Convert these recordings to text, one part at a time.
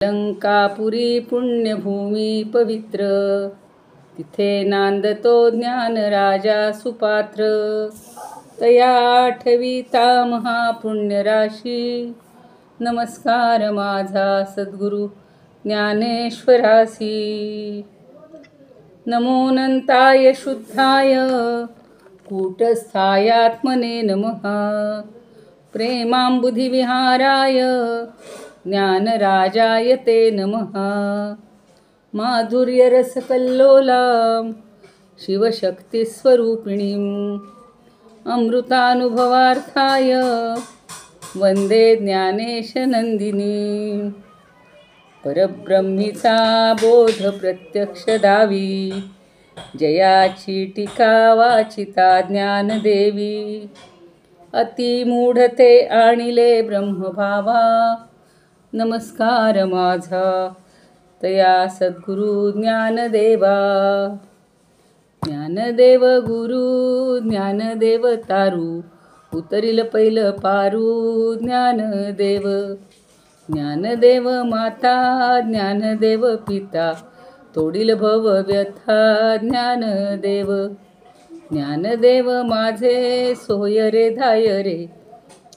लंकापुरी पुण्यभूमी पवित्र, तिथे नांदतो ज्ञान राजा सुपात्र. तया आठविता महापुण्यराशी, नमस्कार माझा सद्गुरु ज्ञानेश्वरासी. नमो अनंताय शुद्धाय कूटस्थायात्मने नमः. प्रेमांबुधिविहाराय ज्ञानराजाय ते नमः. माधुर्यरसकल्लोलां शिवशक्तिस्वरूपिणीम् अमृतानुभवार्थाय वंदे ज्ञानेशनंदिनीं. परब्रह्मीचा बोध प्रत्यक्ष दावी, जयाची टीका वाचिता ज्ञानदेवी. अतिमूढते आणिले ब्रह्मभावा, नमस्कार माझा तया सद्गुरु ज्ञानदेवा. ज्ञानदेव गुरु ज्ञानदेव तारू, उतरिल पैल पारू ज्ञानदेव. ज्ञानदेव माता ज्ञानदेव पिता, तोडील भव व्यथा ज्ञानदेव. ज्ञानदेव माझे सोय रे धाय रे,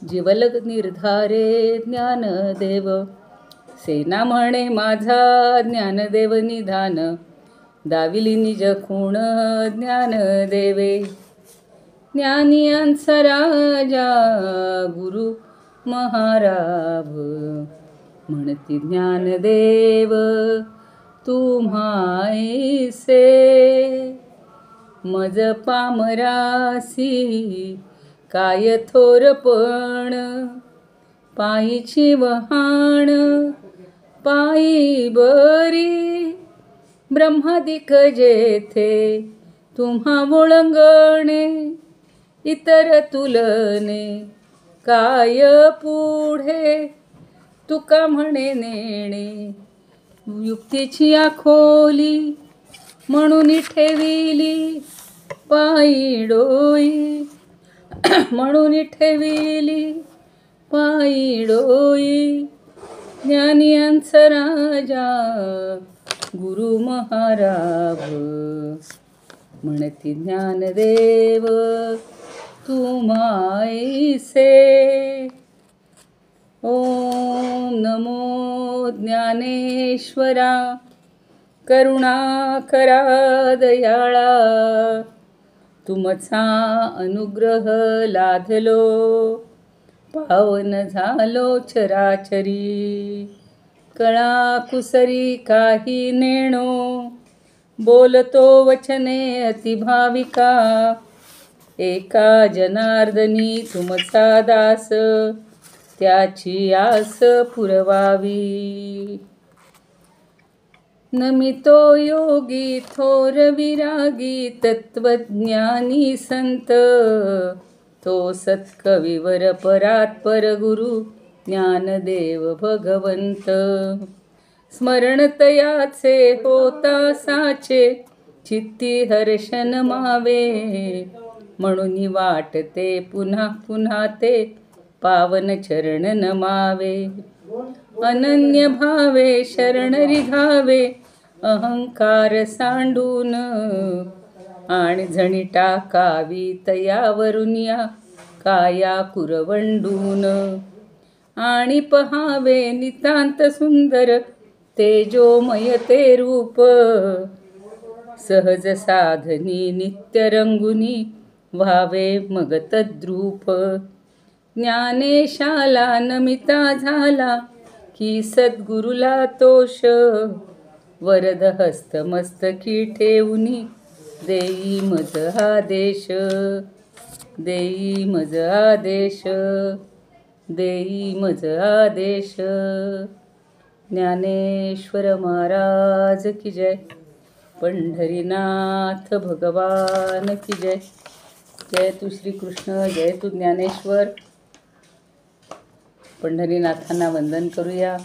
जीवलग निर्धारे ज्ञानदेव. सेना म्हणे माझा ज्ञानदेव निधान, दाविली निज खूण ज्ञानदेवे. ज्ञानियांचा राजा गुरु महाराभ, म्हणती ज्ञानदेव तुम्हाईसे. मज पामरासी काय थोरपण, पायीची वहाण पायी बरी. ब्रह्मादिक जेथे तुम्हा ओळंगणे, इतर तुलने काय पुढे. तुका म्हणे नेणे युक्तीची आखोली, म्हणून ठेविली पायी डोई. म्हणून ठेविली पायी डोई. ज्ञानियांचा राजा गुरु महाराज, म्हणती ज्ञानदेव तुम्हाईसे. ओम नमो ज्ञानेश्वरा, करुणाकरा दयाळा. तुमचा अनुग्रह लाधलो, पावन झालो चराचरी. कळा कुसरी काही नेणो, बोलतो वचने अतिभाविका. एका जनार्दनी तुमचा दास, त्याची आस पुरवावी. नमितो योगी थोर विरागी, तत्वज्ञानी संत. तो सत्कविवर परात्पर गुरु ज्ञानदेव भगवंत. स्मरण तयाचे होता साचे, चित्ती हर्षन मावे. म्हणून वाटते पुन्हा पुन्हा ते, पावन चरण नमावे. अनन्य भावे शरण रिघावे, अहंकार सांडून. आणि झणी टाकावी तयावरून या काया कुरवंडून. आणि पहावे नितांत सुंदर, तेजोमय ते रूप. सहज साधनी नित्य रंगुनी, व्हावे मग तद्रूप. ज्ञानेशाला नमिता झाला, की सद्गुरुला तोष. वरद हस्त मस्तकी ठेवुनी, देई मज आदेश. देई मज आदेश, देई मज आदेश. ज्ञानेश्वर महाराज की जय. पंढरीनाथ भगवान की जय. जय तू श्रीकृष्ण, जय तू ज्ञानेश्वर. पंढरीनाथांना वंदन करूया,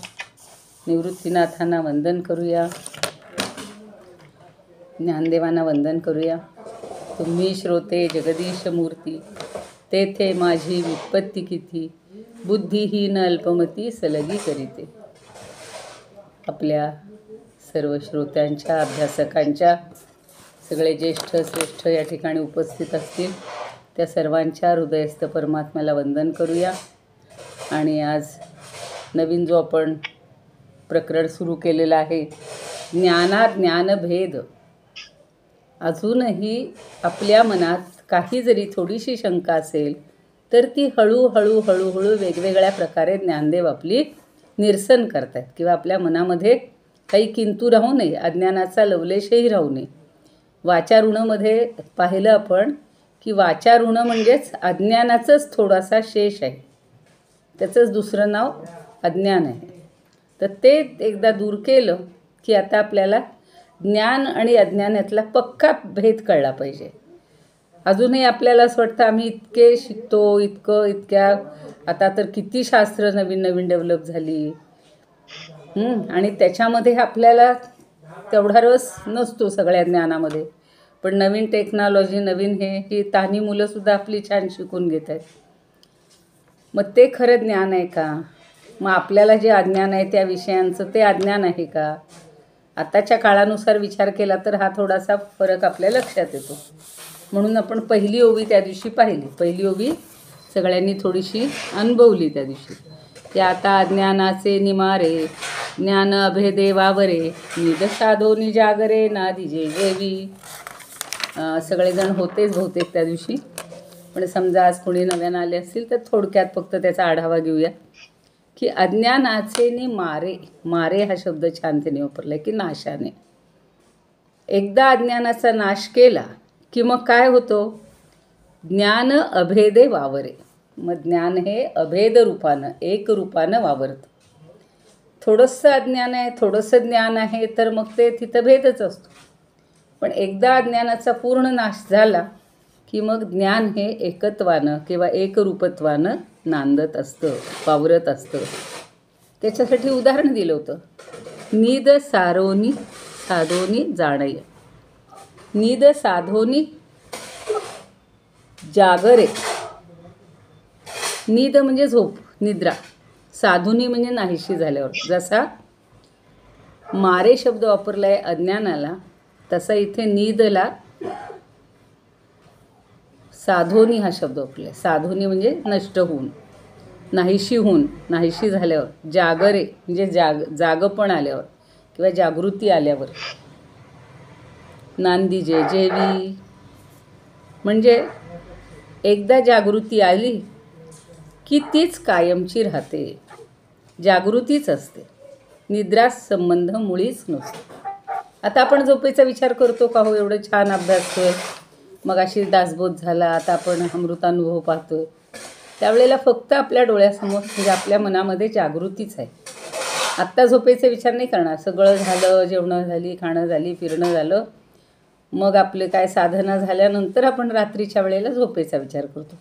निवृत्तीनाथांना वंदन करूया, ज्ञानदेवांना वंदन करूया. तुम्ही श्रोते जगदीश मूर्ती, तेथे माझी विपत्ती किती. बुद्धिहीन अल्पमती सलगी करीते. आपल्या सर्व श्रोत्यांच्या, अभ्यासकांच्या, सगळे ज्येष्ठ श्रेष्ठ या ठिकाणी उपस्थित असतील त्या सर्वांच्या हृदयस्थ परमात्म्याला वंदन करूया. आणि आज नवीन जो आपण प्रकरण सुरू केलेलं आहे, ज्ञानभेद. अजूनही आपल्या मनात काही जरी थोडीशी शंका असेल तर ती हळूहळू वेगवेगळ्या प्रकारे ज्ञानदेव आपली निरसन करतात किंवा आपल्या मनामध्ये काही किंतु राहू नये, अज्ञानाचा लवलेशही राहू नये. वाचारूणामध्ये पाहिलं आपण की वाचारूण म्हणजेच अज्ञानाचंच थोडासा शेष आहे, त्याचंच दुसरं नाव अज्ञान आहे. तर ते एकदा दूर केलं की आता आपल्याला ज्ञान आणि अज्ञानातला पक्का भेद कळला पाहिजे. अजूनही आपल्याला असं वाटतं आम्ही इतके शिकतो, इतक्या आता तर किती शास्त्र नवीन डेव्हलप झाली आणि त्याच्यामध्ये आपल्याला तेवढा रस नसतो सगळ्या ज्ञानामध्ये. पण नवीन टेक्नॉलॉजी, नवीन ही तान्ही मुलंसुद्धा आपली छान शिकून घेत आहेत. मग ते खरं ज्ञान आहे का? मग आपल्याला जे अज्ञान आहे त्या विषयांचं ते अज्ञान आहे का? आताच्या काळानुसार विचार केला तर हा थोडासा फरक आपल्या लक्षात येतो. म्हणून आपण पहिली ओवी त्या दिवशी पाहिली. पहिली ओवी सगळ्यांनी थोडीशी अनुभवली त्या दिवशी की आता अज्ञानाचे निमारे, ज्ञान अभेदे वावरे, निज साधो निजागरे नादिजे जेवी. सगळेजण होतेच बहुतेक त्या दिवशी, पण समजा आज कोणी नव्यानं आले असतील तर थोडक्यात फक्त त्याचा आढावा घेऊया की अज्ञानाचे निमारे, मारे हा शब्द छान त्याने वापरला आहे की नाशाने. एकदा अज्ञानाचा नाश केला की मग काय होतो? ज्ञान अभेदे वावरे. मग ज्ञान हे अभेद रूपानं, एक रूपानं वावरतं. थोडंसं अज्ञान आहे, थोडंसं ज्ञान आहे तर मग ते तिथं भेदच असतो. पण एकदा अज्ञानाचा पूर्ण नाश झाला की मग ज्ञान हे एकत्वानं किंवा एकरूपत्वानं नांदत असतं, वावरत असतं. त्याच्यासाठी उदाहरण दिलं होतं, निद सारोनी साधोनी जाणय. निद साधोनी जागरे. निद म्हणजे झोप, निद्रा. साधुनी म्हणजे नाहीशी झाल्यावर. जसा मारे शब्द वापरला आहे अज्ञानाला, तसा इथे निदला साधोनी हा शब्द वापरला आहे. साधोनी म्हणजे नष्ट होऊन, नाहीशी होऊन, नाहीशी झाल्यावर. जागरे म्हणजे जागपण आल्यावर किंवा जागृती आल्यावर. नांदिजे जेवी म्हणजे एकदा जागृती आली की तीच कायमची राहते. जागृतीच असते, निद्रास संबंध मुळीच नसतो. आता आपण झोपेचा विचार करतो का हो? एवढं छान अभ्यास होय, मग अशी दासबोध झाला, आता आपण अमृतानुभव पाहतोय. त्यावेळेला फक्त आपल्या डोळ्यासमोर म्हणजे आपल्या मनामध्ये जागृतीच आहे. आत्ता झोपेचे विचार नाही करणार. सगळं झालं, जेवणं झाली, खाणं झाली, फिरणं झालं, मग आपले काय साधना झाल्यानंतर आपण रात्रीच्या वेळेला झोपेचा विचार करतो.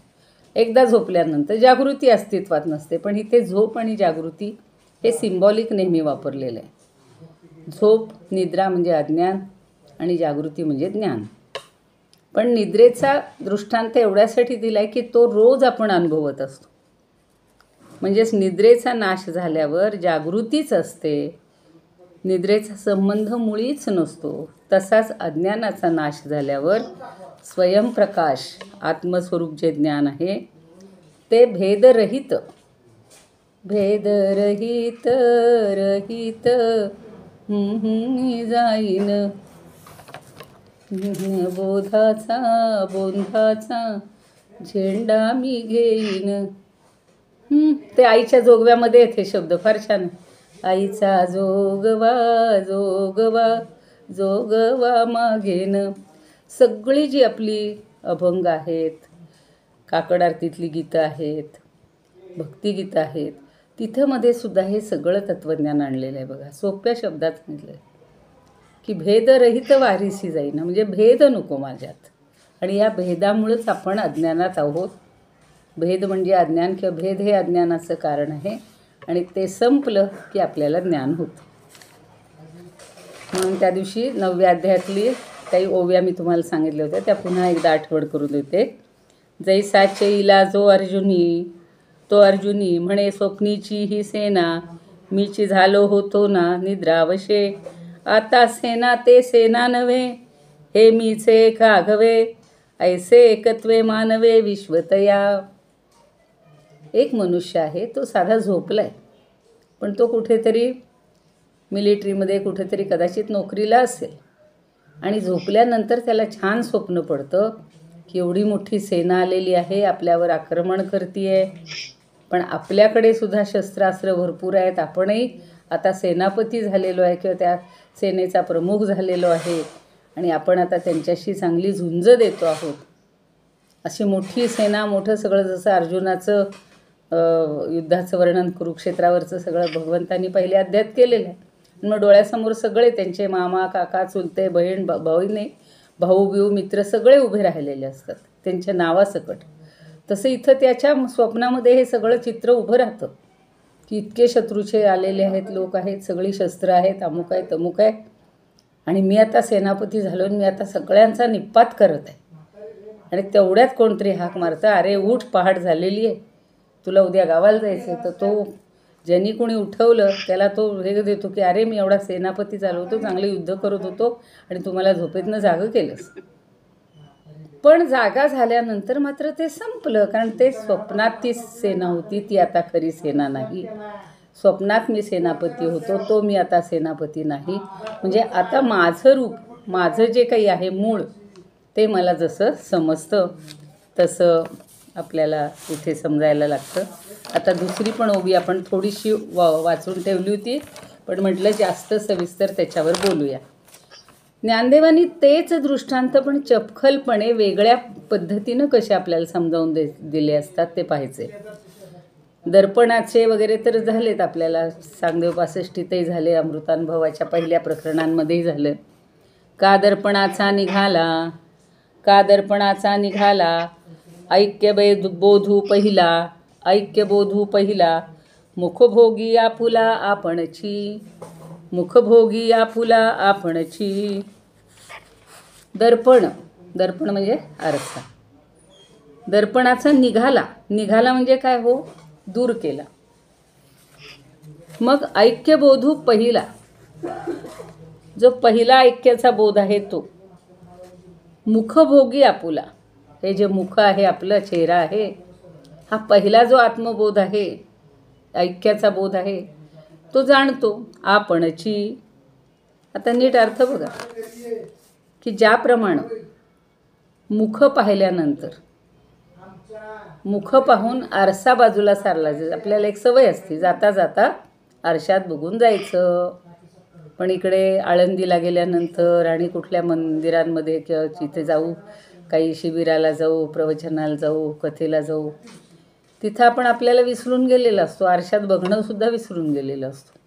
एकदा झोपल्यानंतर जागृती अस्तित्वात नसते. पण इथे झोप आणि जागृती हे सिम्बॉलिक नेहमी वापरलेलं आहे. झोप, निद्रा म्हणजे अज्ञान आणि जागृती म्हणजे ज्ञान. पण निद्रेचा दृष्टांत एवढ्यासाठी दिला आहे की तो रोज आपण अनुभवत असतो. म्हणजेच निद्रेचा नाश झाल्यावर जागृतीच असते, निद्रेचा संबंध मुळीच नसतो. तसाच अज्ञानाचा नाश झाल्यावर स्वयंप्रकाश आत्मस्वरूप जे ज्ञान आहे ते भेदरहित, भेदरहित रहित जाईन. बोधाचा झेंडा मी घेईन. ते आईच्या जोगव्यामध्ये येते शब्द, फार छान. आईचा जोगवा जोगवा जोगवा मागेन. सगळी जी आपली अभंग आहेत, काकड आरतीतली गीतं आहेत, भक्तिगीतं आहेत, तिथं मध्ये सुद्धा हे सगळं तत्त्वज्ञान आणलेलं आहे बघा. सोप्या शब्दात म्हटलं आहे की भेदरहित वारीसी जाईन, म्हणजे भेद नको माझ्यात. आणि या भेदामुळंच आपण अज्ञानात आहोत. भेद म्हणजे अज्ञान किंवा भेद हे अज्ञानाचं कारण आहे आणि ते संपलं की आपल्याला ज्ञान होतं. म्हणून त्या दिवशी 9व्या अध्यायातली काही ओव्या मी तुम्हाला सांगितल्या होत्या, त्या पुन्हा एकदा आठवण करून देते. जैसा चैला जो अर्जुनी, तो अर्जुनी म्हणे स्वप्नीची ही सेना, मीची झालो होतो ना निद्रावशे, आता सेना ते सेना नव्हे, हे मीचे घाघवे, ऐसे एकत्वे मानवे विश्वतया. एक मनुष्य आहे, तो साधा झोपलाय, पण तो कुठेतरी मिलिटरीमध्ये कुठेतरी कदाचित नोकरीला असेल, आणि झोपल्यानंतर त्याला छान स्वप्न पडतं की एवढी मोठी सेना आलेली आहे, आपल्यावर आक्रमण करतीये, पण आपल्याकडे सुद्धा शस्त्रास्त्र भरपूर आहेत, आपणही आता सेनापती झालेलो आहे किंवा त्या सेनेचा प्रमुख झालेलो आहे, आणि आपण आता त्यांच्याशी चांगली झुंज देतो आहोत. अशी मोठी सेना, मोठं सगळं, जसं अर्जुनाचं युद्धाचं वर्णन कुरुक्षेत्रावरचं सगळं भगवंतांनी पहिल्या अध्यायात केलेलं आहे. मग डोळ्यासमोर सगळे त्यांचे मामा, काका, चुलते, बहीण, बहिणी, भाऊ बिऊ, मित्र सगळे उभे राहिलेले असतात त्यांच्या नावासकट. तसं इथं त्याच्या स्वप्नामध्ये हे सगळं चित्र उभं राहतं की इतके शत्रूचे आलेले आहेत, लोक आहेत, सगळी शस्त्र आहेत, अमुक आहे तमुक आहे, आणि मी आता सेनापती झालो आणि मी आता सगळ्यांचा निपात करत आहे. आणि तेवढ्यात कोणतरी हाक मारतं, अरे उठ, पहाट झालेली आहे, तुला उद्या गावाला जायचं आहे. तर तो ज्यांनी कोणी उठवलं त्याला तो हे देतो की अरे मी एवढा सेनापती झालो होतो, चांगलं युद्ध करत होतो, आणि तुम्हाला झोपेतनं जागं केलंस. पण जागा झाल्यानंतर मात्र ते संपलं, कारण ते स्वप्नात ती सेना होती, ती आता खरी सेना नाही. स्वप्नात मी सेनापती होतो, तो मी आता सेनापती नाही. म्हणजे आता माझं रूप, माझं जे काही आहे मूळ, ते मला जसं समजतं तसं आपल्याला इथे समजायला लागतं. आता दुसरी पण ओवी आपण थोडीशी वाचून ठेवली होती, पण म्हटलं जास्त सविस्तर त्याच्यावर बोलूया. ज्ञानदेवांनी तेच दृष्टांत पण चपखलपणे वेगळ्या पद्धतीनं कसे आपल्याला समजावून दिले असतात ते पाहायचे. दर्पणाचे वगैरे तर झालेत आपल्याला, सांगदेव 65 झाले, अमृतानुभवाच्या पहिल्या प्रकरणांमध्येही झालं. का दर्पणाचा निघाला, का दर्पणाचा निघाला, ऐक्य बोधू पहिला, ऐक्य बोधू पहिला, मुखभोगी आपुला आपणची, मुखभोगी आपुला आपणची. दर्पण, दर्पण म्हणजे आरसा. दर्पणाचा निघाला, निघाला म्हणजे काय हो, दूर केला. मग ऐक्य बोधू पहिला, जो पहिला ऐक्याचा बोध आहे तो. मुखभोगी आपुला, हे जे मुख आहे आपलं, चेहरा आहे, हा पहिला जो आत्मबोध आहे, ऐक्याचा बोध आहे, तो जाणतो आपणची. आता नीट अर्थ बघा की ज्याप्रमाणे मुख पाहिल्यानंतर, मुख पाहून आरसा बाजूला सारला, आपल्याला एक सवय असते जाता जाता आरशात बघून जायचं. पण इकडे आळंदीला गेल्यानंतर आणि कुठल्या मंदिरांमध्ये किंवा तिथे जाऊ, काही शिबिराला जाऊ, प्रवचनाला जाऊ, कथेला जाऊ, तिथं आपण आपल्याला विसरून गेलेला असतो, आरशात बघणंसुद्धा विसरून गेलेलं असतो.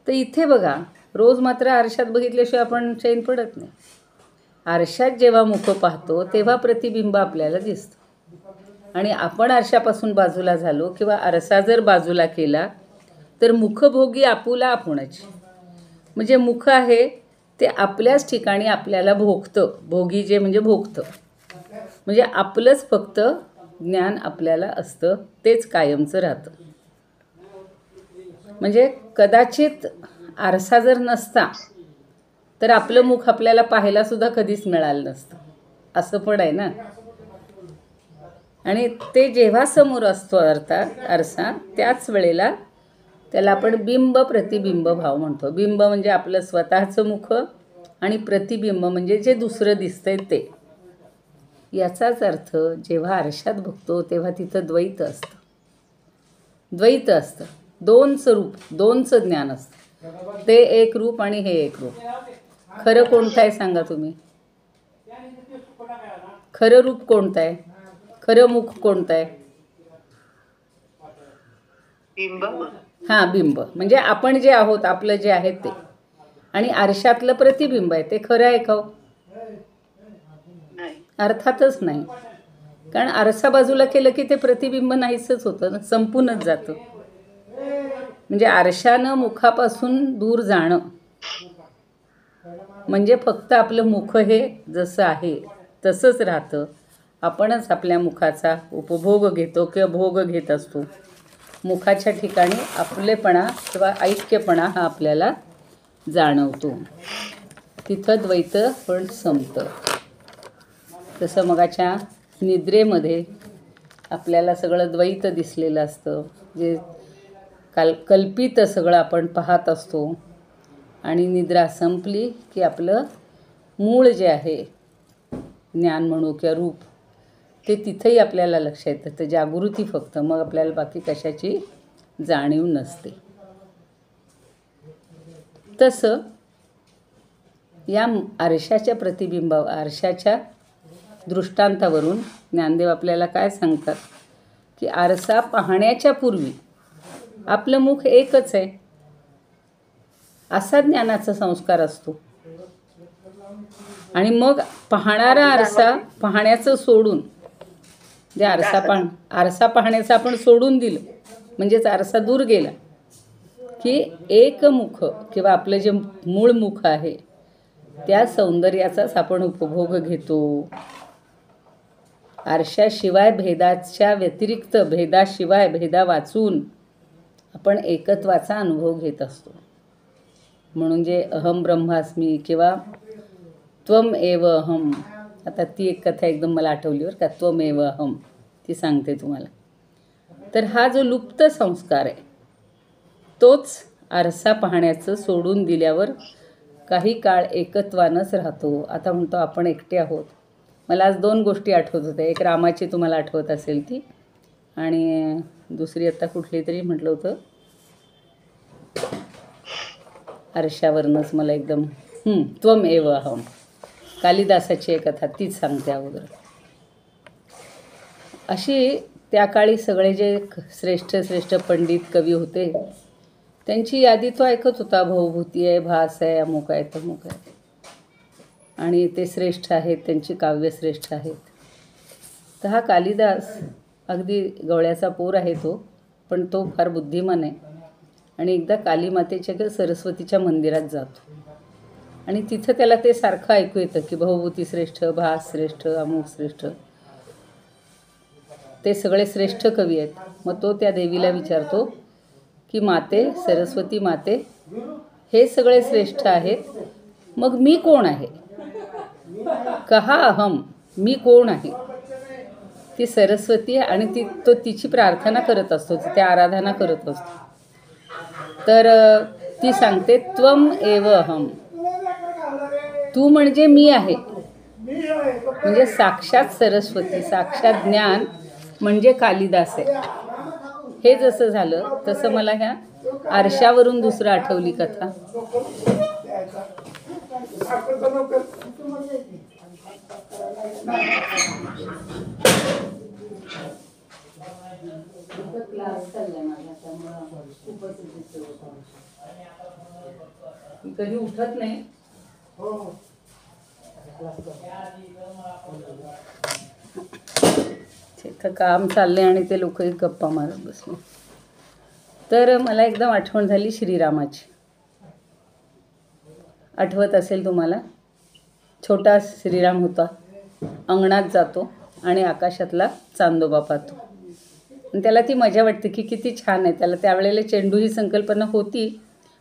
तर इथे बघा, रोज मात्र आरशात बघितल्याशिवाय आपण चैन पडत नाही. आरशात जेव्हा मुख पाहतो तेव्हा प्रतिबिंब आपल्याला दिसतं, आणि आपण आरशापासून बाजूला झालो किंवा आरसा जर बाजूला केला तर मुखभोगी आपुला आपणच. म्हणजे मुख आहे ते आपल्याच ठिकाणी आपल्याला भोगतं, भोगी जे म्हणजे भोगतं, म्हणजे आपलंच फक्त ज्ञान आपल्याला असतं, तेच कायमचं राहतं. म्हणजे कदाचित आरसा जर नसता तर आपलं मुख आपल्याला पाहायलासुद्धा कधीच मिळालं नसतं, असं पण आहे ना. आणि ते जेव्हा समोर असतो अर्थात आरसा, त्याच वेळेला त्याला आपण बिंब प्रतिबिंब भाव म्हणतो. बिंब म्हणजे आपलं स्वतःचं मुख, आणि प्रतिबिंब म्हणजे जे दुसरं दिसतंय ते. याचाच अर्थ जेव्हा आरशात बघतो तेव्हा तिथं द्वैत असतं, द्वैत असतं, दोनचं रूप, दोनचं ज्ञान असतं. ते एक रूप आणि हे एक रूप. खरं कोणतं आहे सांगा तुम्ही? खरं रूप कोणतं आहे? खरं मुख कोणतं आहे? बिंब. हां, बिंब म्हणजे आपण जे आहोत, आपलं जे आहे ते. आणि आरशातलं प्रतिबिंब आहे, ते खरं आहे का? अर्थातच नाही, कारण आरसा बाजूला केलं की ते प्रतिबिंब नाहीसंच होतं ना, संपूनच जातं. म्हणजे आरशानं मुखापासून दूर जाणं म्हणजे फक्त आपलं मुख हे जसं आहे तसंच राहतं, आपणच आपल्या मुखाचा उपभोग घेतो किंवा भोग घेत असतो. मुखाच्या ठिकाणी आपलेपणा किंवा ऐक्यपणा हा आपल्याला जाणवतो. तिथं द्वैत पण संपतं. तसं मगाच्या निद्रेमध्ये आपल्याला सगळं द्वैत दिसलेलं असतं, जे कल्पित सगळं आपण पाहत असतो. आणि निद्रा संपली की आपलं मूळ जे आहे, ज्ञान म्हणू किंवा रूप, ते तिथंही आपल्याला लक्षात येतं. तर जागृती फक्त, मग आपल्याला बाकी कशाची जाणीव नसते. तसं या आरशाच्या आरशाच्या दृष्टांतावरून ज्ञानदेव आपल्याला काय सांगतात की आरसा पाहण्याच्या पूर्वी आपलं मुख एकच आहे, असा ज्ञानाचा संस्कार असतो. आणि मग पाहणारा आरसा पाहण्याचं सोडून, जे आरसा पाहण्याचं आपण सोडून दिलं, म्हणजेच आरसा दूर गेला की एकमुख किंवा आपलं जे मूळ मुख आहे त्या सौंदर्याचाच आपण उपभोग घेतो. आरशाशिवाय, भेदाच्या व्यतिरिक्त, भेदाशिवाय, भेदा वाचून आपण एकत्वाचा अनुभव घेत असतो. म्हणून जे अहम ब्रह्मास्मी किंवा त्वम एव अहम, आता ती एक कथा एकदम मला आठवली बरं का, त्वम एव अहम, ती सांगते तुम्हाला. तर हा जो लुप्त संस्कार आहे तोच आरसा पाहण्याचं सोडून दिल्यावर काही काळ एकत्वानंच राहतो. आता म्हणतो आपण एकटे आहोत. मला आज 2 गोष्टी आठवत होत्या. एक रामाची तुम्हाला आठवत असेल ती, आणि दुसरी आता कुठली तरी म्हटलं होतं, आरशावरनंच मला एकदम त्वम एव अहम, कालिदासाची एक कथा, तीच सांगते अगोदर. अशी त्या काळी सगळे जे श्रेष्ठ पंडित कवी होते त्यांची यादी तो ऐकत होता. भवभूती आहे, भास आहे, अमुक आहे, तमुक आहे, आणि ते श्रेष्ठ आहेत, त्यांची काव्य श्रेष्ठ आहेत. तर हा कालिदास अगदी गवळ्याचा पोर आहे तो, पण तो फार बुद्धिमान आहे. आणि एकदा कालीमातेच्या किंवा सरस्वतीच्या मंदिरात जातो आणि तिथं त्याला ते सारखं ऐकू येतं की भवभूती श्रेष्ठ, भास श्रेष्ठ, अमुक श्रेष्ठ, ते सगळे श्रेष्ठ कवी आहेत. मग तो त्या देवीला विचारतो की माते, सरस्वती माते, हे सगळे श्रेष्ठ आहेत, मग मी कोण आहे? कहा अहम, मी कोण आहे? ती सरस्वती आणि तो तिची प्रार्थना करत असतो, त्या आराधना करत असतो. तर ती सांगते त्वम एव अहम, तू म्हणजे मी आहे. म्हणजे साक्षात सरस्वती, साक्षात ज्ञान म्हणजे कालिदास आहे. हे जसं झालं तसं मला ह्या आरशावरून दुसरं आठवली कथा. कधी उठत नाही. काम चाललंय आणि ते लोक एक गप्पा मारत बसले. तर मला एकदम आठवण झाली श्रीरामाची. आठवत असेल तुम्हाला, छोटा श्रीराम होता, अंगणात जातो आणि आकाशातला चांदोबा पाहतो. आणि त्याला ती मजा वाटते की किती छान आहे. त्याला त्यावेळेला चेंडू ही संकल्पना होती,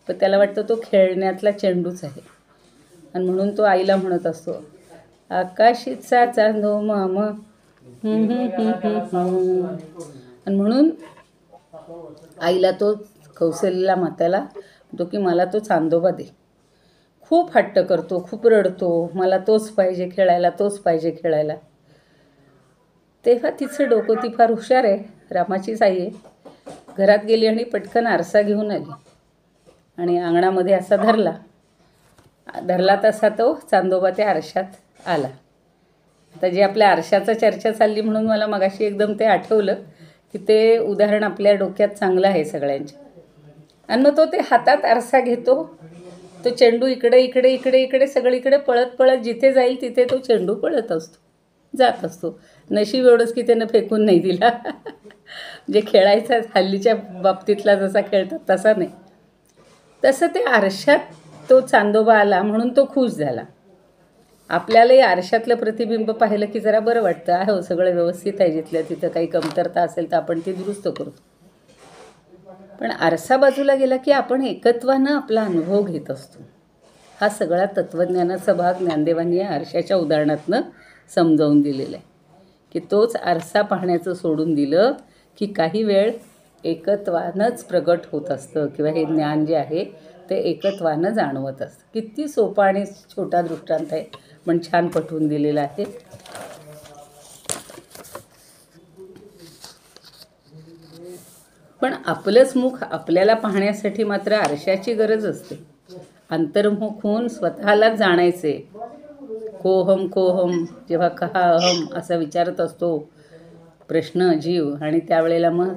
पण त्याला वाटतं तो खेळण्यातला चेंडूच आहे. आणि म्हणून तो आईला म्हणत असतो, आकाशीचा चांदो मामा. आणि म्हणून आईला तो, कौशल्याला मात्याला म्हणतो की मला तो चांदोबा दे. खूप हट्ट करतो, खूप रडतो, मला तोच पाहिजे खेळायला, तोच पाहिजे खेळायला. तेव्हा तिचं डोकं, ती फार हुशार आहे, रामाचीच आई आहे, घरात गेली आणि पटकन आरसा घेऊन आली आणि अंगणामध्ये असा धरला तसा तो चांदोबा त्या आरशात आला. आता जे आपल्या आरशाचा चर्चा चालली म्हणून मला मगाशी एकदम ते आठवलं की ते उदाहरण आपल्या डोक्यात चांगलं आहे सगळ्यांच्या. आणि मग तो ते हातात आरसा घेतो, तो चेंडू इकडे इकडे इकडे इकडे सगळीकडे पळत पळत जिथे जाईल तिथे तो चेंडू पळत असतो, जात असतो. नशीब एवढंच की त्यानं फेकून नाही दिला. जे खेळायचा हल्लीच्या बाबतीतला जसा खेळतात तसा नाही. तसं ते आरशात तो चांदोबा आला म्हणून तो खुश झाला. आपल्यालाही आरशातलं प्रतिबिंब पाहिलं की जरा बरं वाटतं, हो सगळं व्यवस्थित आहे, जिथल्या तिथं काही कमतरता असेल तर आपण ती दुरुस्त करतो. पण आरसा बाजूला गेला की आपण एकत्वानं आपला अनुभव घेत असतो. हा सगळा तत्त्वज्ञानाचा भाग ज्ञानदेवांनी या आरशाच्या उदाहरणातनं समजावून दिलेला आहे की तोच आरसा पाहण्याचं सोडून दिलं की काही वेळ एकत्वानंच प्रगट होत असतं किंवा हे ज्ञान जे आहे ते एकत्वानं जाणवत असतं. किती सोपा आणि छोटा दृष्टांत आहे, पण छान पटवून दिलेला आहे. पण आपलंच मुख आपल्याला पाहण्यासाठी मात्र आरशाची गरज असते. अंतर्मुख होऊन स्वतःलाच जाणायचे. कोहम कोहम, जेव्हा कहा अहम असा विचारत असतो प्रश्न जीव, आणि त्यावेळेला मग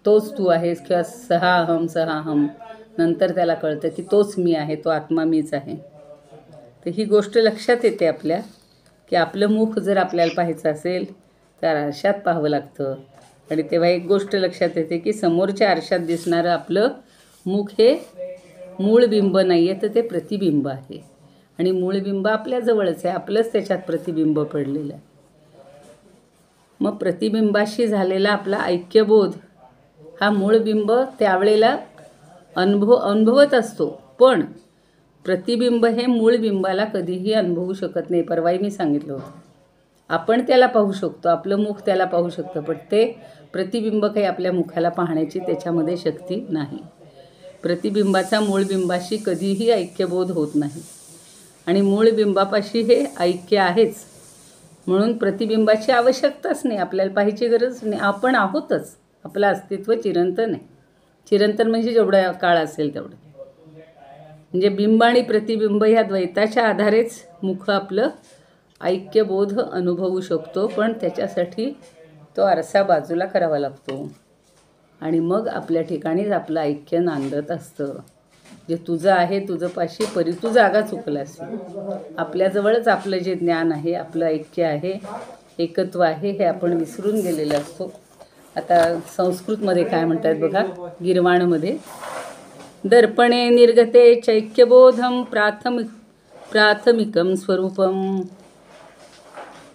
तोच तू आहेस किंवा सहा अहम, नंतर त्याला कळतं की तोच मी आहे, तो आत्मा मीच आहे. तर ही गोष्ट लक्षात येते आपल्या की आपलं मुख जर आपल्याला पाहायचं असेल तर आरशात पाहावं लागतं. आणि तेव्हा एक गोष्ट लक्षात येते की समोरच्या आरशात दिसणारं आपलं मुख हे मूळ बिंब नाही आहे, तर ते प्रतिबिंब आहे. आणि मूळ बिंब आपल्याजवळच आहे, आपलंच त्याच्यात प्रतिबिंब पडलेलं आहे. मग प्रतिबिंबाशी झालेला आपला ऐक्यबोध हा मूळ बिंब त्यावेळेला अनुभवत असतो, पण प्रतिबिंब हे मूळ बिंबाला कधीही अनुभवू शकत नाही. परवाही मी सांगितलं होतं, आपण त्याला पाहू शकतो, आपलं मुख त्याला पाहू शकतं, पण ते प्रतिबिंब काही आपल्या मुखाला पाहण्याची त्याच्यामध्ये शक्ती नाही. प्रतिबिंबाचा मूळ बिंबाशी कधीही ऐक्यबोध होत नाही. आणि मूळ बिंबापाशी हे ऐक्य आहेच, म्हणून प्रतिबिंबाची आवश्यकताच नाही, आपल्याला पाहायची गरज नाही. आपण आहोतच, आपलं अस्तित्व चिरंतन आहे. चिरंतन म्हणजे जेवढा काळ असेल तेवढं. म्हणजे बिंब आणि प्रतिबिंब ह्या द्वैताच्या आधारेच मुख आपलं ऐक्यबोध अनुभवू शकतो, पण त्याच्यासाठी तो आरसा बाजूला करावा लागतो. आणि मग आपल्या ठिकाणीच आपलं ऐक्य नांदत असतं. जे तुझं आहे तुझं पाशी, परी तू जागा चुकलास. आपल्याजवळच आपलं जे ज्ञान आहे, आपलं ऐक्य आहे, एकत्व आहे, हे आपण विसरून गेलेलं असतो. आता संस्कृतमध्ये काय म्हणतात बघा, गीर्वाणमध्ये, दर्पणे निर्गते चैक्यबोधम प्राथमिकम स्वरूपम.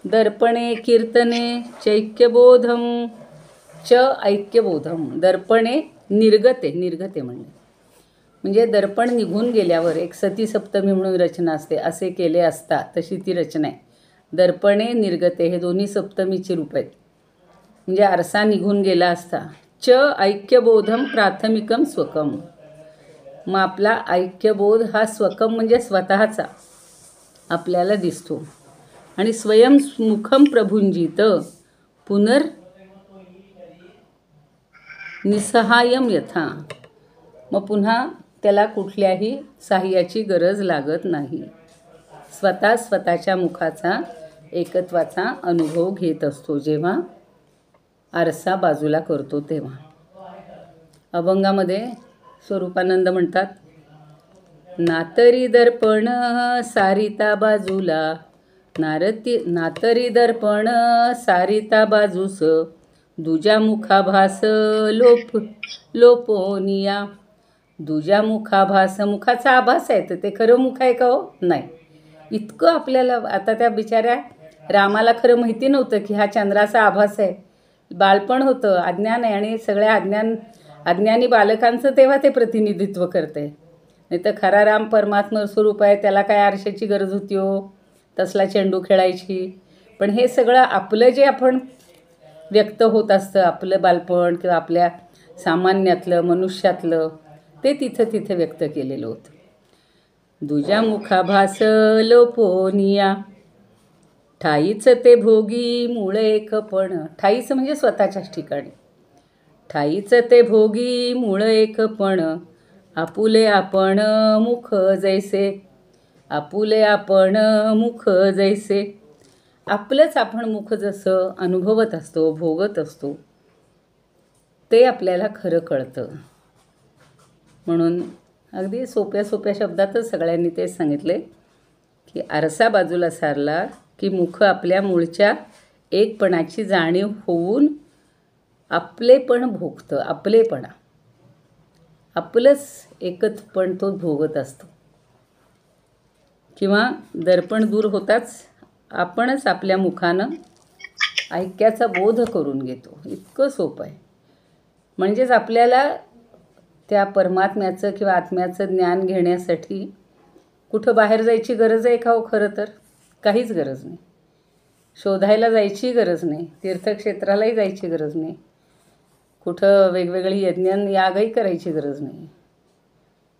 दर्पणे कीर्तने चैक्यबोधम च ऐक्यबोधम. दर्पणे निर्गते म्हणजे दर्पण निघून गेल्यावर एक सती सप्तमी म्हणून रचना असते, असे केले असता तशी ती रचना आहे. दर्पणे निर्गते हे दोन्ही सप्तमीचे रूप आहेत. म्हणजे आरसा निघून गेला असता. च ऐक्यबोधम प्राथमिकम स्वकम. मग आपला ऐक्यबोध हा स्वकम म्हणजे स्वतःचा आपल्याला दिसतो. आणि स्वयंमुखम प्रभुंजित निसहाय्यम यथा. मग पुन्हा त्याला कुठल्याही सहाय्याची गरज लागत नाही. स्वतःच्या मुखाचा एकत्वाचा अनुभव घेत असतो जेव्हा आरसा बाजूला करतो तेव्हा. अभंगामध्ये स्वरूपानंद म्हणतात, नातरी दर्पण सारिता बाजूला, नातरी दर्पण सारिता बाजूस, दुजा मुखाभास लोपोनिया. दुजा मुखाभास, मुखाचा आभास आहे, तर ते खरं मुख आहे का हो? नाही. इतकं आपल्याला, आता त्या बिचाऱ्या रामाला खरं माहिती नव्हतं की हा चंद्राचा आभास आहे. बालपण होतं, अज्ञान आहे, आणि सगळ्या अज्ञानी बालकांचं तेव्हा ते प्रतिनिधित्व करते. नाही तर खरा राम परमात्मा स्वरूप आहे, त्याला काय आरशाची गरज होती हो? तसला चेंडू खेळायची. पण हे सगळं आपलं जे आपण व्यक्त होत असतं, आपलं बालपण किंवा आपल्या सामान्यातलं मनुष्यातलं, ते तिथं व्यक्त केलेलं होतं. दुजा मुखाभास लोपोनिया, ठाईच ते भोगी मूळ एकपण. ठाईच म्हणजे स्वतःच्याच ठिकाणी. ठाईच ते भोगी मूळ एकपण, आपुले आपण मुख जैसे. आपुले आपण मुख जैसे. आपलंच आपण मुख जसं अनुभवत असतो, भोगत असतो, ते आपल्याला खरं कळतं. म्हणून अगदी सोप्या शब्दातच सगळ्यांनी तेच सांगितले की आरसा बाजूला सारला की मुख आपल्या मूळच्या एकपणाची जाणीव होऊन आपलेपण भोगतं. आपलेपणा, आपलंच एकत्वपण तो भोगत असतो. किंवा दर्पण दूर होताच आपणच आपल्या मुखानं ऐक्याचा बोध करून घेतो. इतकं सोपं आहे. म्हणजेच आपल्याला त्या परमात्म्याचं किंवा आत्म्याचं ज्ञान घेण्यासाठी कुठं बाहेर जायची गरज आहे का हो? खरं तर काहीच गरज नाही. शोधायला जायची गरज नाही, तीर्थक्षेत्रालाही जायची गरज नाही, कुठं वेगवेगळी यागही करायची गरज नाही.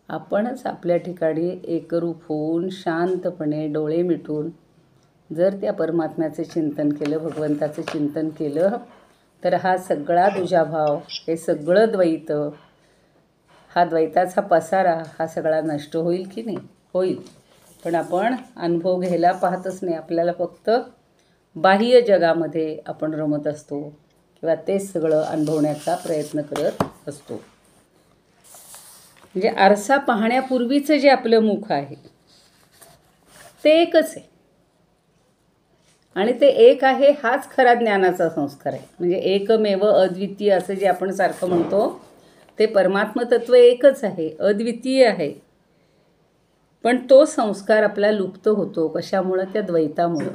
आपणच आपल्या ठिकाणी एकरूप होऊन शांतपणे डोळे मिटून जर त्या परमात्म्याचं चिंतन केलं, भगवंताचं चिंतन केलं, तर हा सगळा दुजाभाव, हे सगळं द्वैत, हा द्वैताचा पसारा हा सगळा नष्ट होईल की नाही? होईल. पण आपण अनुभव घ्यायला पाहतच नाही. आपल्याला फक्त बाह्य जगामध्ये आपण रमत असतो किंवा तेच सगळं अनुभवण्याचा प्रयत्न करत असतो. म्हणजे आरसा पाहण्यापूर्वीचं जे आपलं मुख आहे ते एकच आहे. आणि ते एक आहे हाच खरा ज्ञानाचा संस्कार आहे. म्हणजे एकमेव अद्वितीय असं जे आपण सारखं म्हणतो ते परमात्मतत्व एकच आहे, अद्वितीय आहे. पण तो संस्कार आपला लुप्त होतो. कशामुळं? त्या द्वैतामुळं.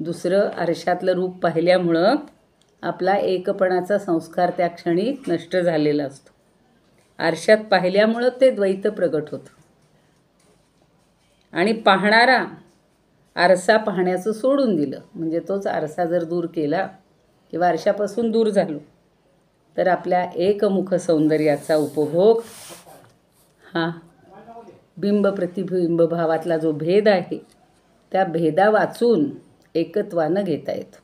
दुसरं आरशातलं रूप पाहिल्यामुळं आपला एकपणाचा संस्कार त्या क्षणी नष्ट झालेला असतो. आरशात पाहिल्यामुळं ते द्वैत प्रगट होतं. आणि पाहणारा आरसा पाहण्याचं सोडून दिलं, म्हणजे तोच आरसा जर दूर केला किंवा आरशापासून दूर झालो तर आपल्या एकमुख सौंदर्याचा उपभोग हा बिंब प्रतिबिंब भावातला जो भेद आहे त्या भेदा वाचून एकत्वानं घेता येतो.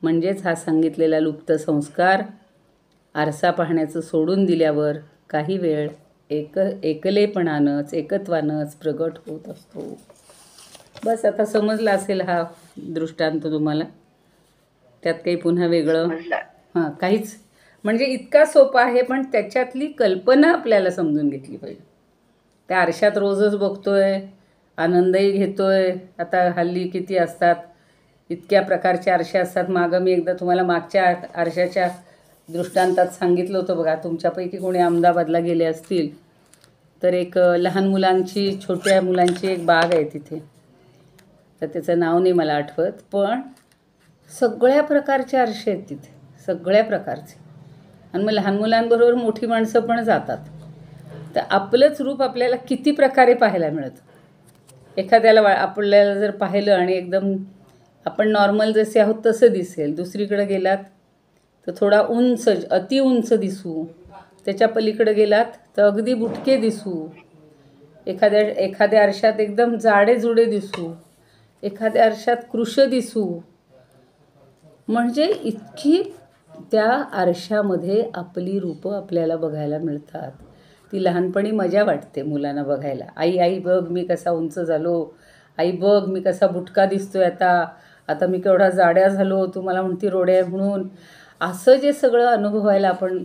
म्हणजेच हा सांगितलेला लुप्त संस्कार आरसा पाहण्याचं सोडून दिल्यावर काही वेळ एकलेपणानंच एकत्वानंच प्रगट होत असतो. बस आता समजला असेल हा दृष्टांत तुम्हाला. त्यात काही पुन्हा वेगळं हां काहीच, म्हणजे इतका सोपा आहे पण त्याच्यातली कल्पना आपल्याला समजून घेतली पाहिजे. त्या आरशात रोजच बघतोय, आनंदही घेतोय. आता हल्ली किती असतात, इतक्या प्रकारचे आरसे असतात. मागं मी एकदा तुम्हाला मागच्या आरशाच्या दृष्टांतात सांगितलं होतं बघा. तुमच्यापैकी कोणी अहमदाबादला गेले असतील तर एक लहान मुलांची, छोट्या मुलांची एक बाग आहे तिथे. तर त्याचं नाव नाही मला आठवत, पण सगळ्या प्रकारचे आरसे आहेत तिथे, सगळ्या प्रकारचे. आणि मग लहान मुलांबरोबर मोठी माणसं पण जातात. तर आपलंच रूप आपल्याला किती प्रकारे पाहायला मिळतं. एखाद्याला आपल्याला जर पाहिलं आणि एकदम आपण नॉर्मल जसे आहोत तसं दिसेल. दुसरीकडे गेलात तर थोडा उंच, अति उंच दिसू. त्याच्या पलीकडे गेलात तर अगदी बुटके दिसू. एखाद्या आरशात एकदम जाडेजुडे दिसू. एखाद्या आरशात कृश दिसू. म्हणजे इतकी त्या आरशामध्ये आपली रूपं आपल्याला बघायला मिळतात. ती लहानपणी मजा वाटते मुलांना बघायला. आई आई बघ मी कसा उंच झालो, आई बघ मी कसा बुटका दिसतोय आता मी केवढा जाड्या झालो, तू मला म्हणती रोड्या आहे म्हणून. असं जे सगळं अनुभवायला आपण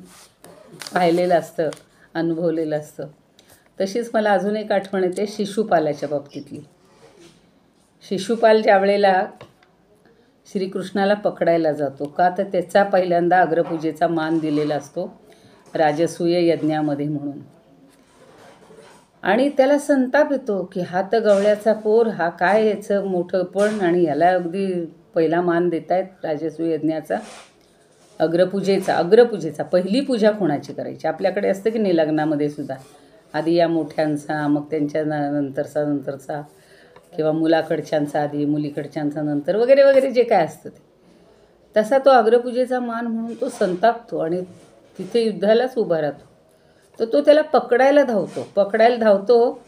पाहिलेलं असतं, अनुभवलेलं असतं. तशीच मला अजून एक आठवण येते शिशुपालाच्या बाबतीतली. शिशुपाल ज्या वेळेला श्रीकृष्णाला पकडायला जातो, का तर त्याचा पहिल्यांदा अग्रपूजेचा मान दिलेला असतो राजसूय यज्ञामध्ये म्हणून. आणि त्याला संताप येतो की हा तर गवळ्याचा पोर, हा काय याचं मोठं पण, आणि याला अगदी पहिला मान देत आहेत राजसूय यज्ञाचा, अग्रपूजेचा. पहिली पूजा कोणाची करायची? आपल्याकडे असतं की नाही लग्नामध्ये सुद्धा, आधी या मोठ्यांचा, मग त्यांच्या नंतरचा किंवा मुलाकडच्यांचा आधी, मुलीकडच्यांचा नंतर, वगैरे वगैरे जे काय असतं ते. तसा तो अग्रपूजेचा मान म्हणून तो संतापतो आणि तिथे युद्धालाच उभा राहतो. तर तो त्याला पकडायला धावतो.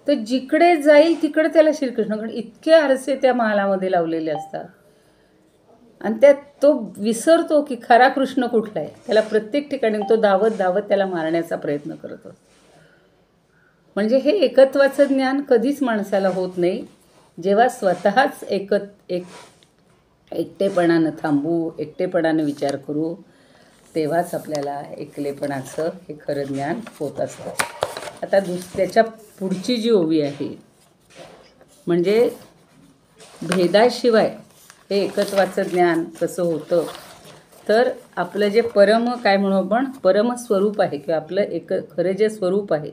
तर जिकडे जाईल तिकडे त्याला श्रीकृष्णाकडे इतके आरसे त्या महालामध्ये लावलेले असतात. आणि त्यात तो विसरतो की खरा कृष्ण कुठला आहे. त्याला प्रत्येक ठिकाणी तो धावत त्याला मारण्याचा प्रयत्न करत असतो. म्हणजे हे एकत्वाचं ज्ञान कधीच माणसाला होत नाही. जेव्हा स्वतःच एकटेपणानं थांबू, एकटेपणानं विचार करू, तेव्हाच आपल्याला एकलेपणाचं हे खरं ज्ञान होत असतं. आता त्याच्या पुढची जी ओवी आहे, म्हणजे भेदाशिवाय हे एकत्वाचं ज्ञान कसं होतं, तर आपलं जे काय म्हणू आपण, परमस्वरूप आहे किंवा आपलं खरं जे स्वरूप आहे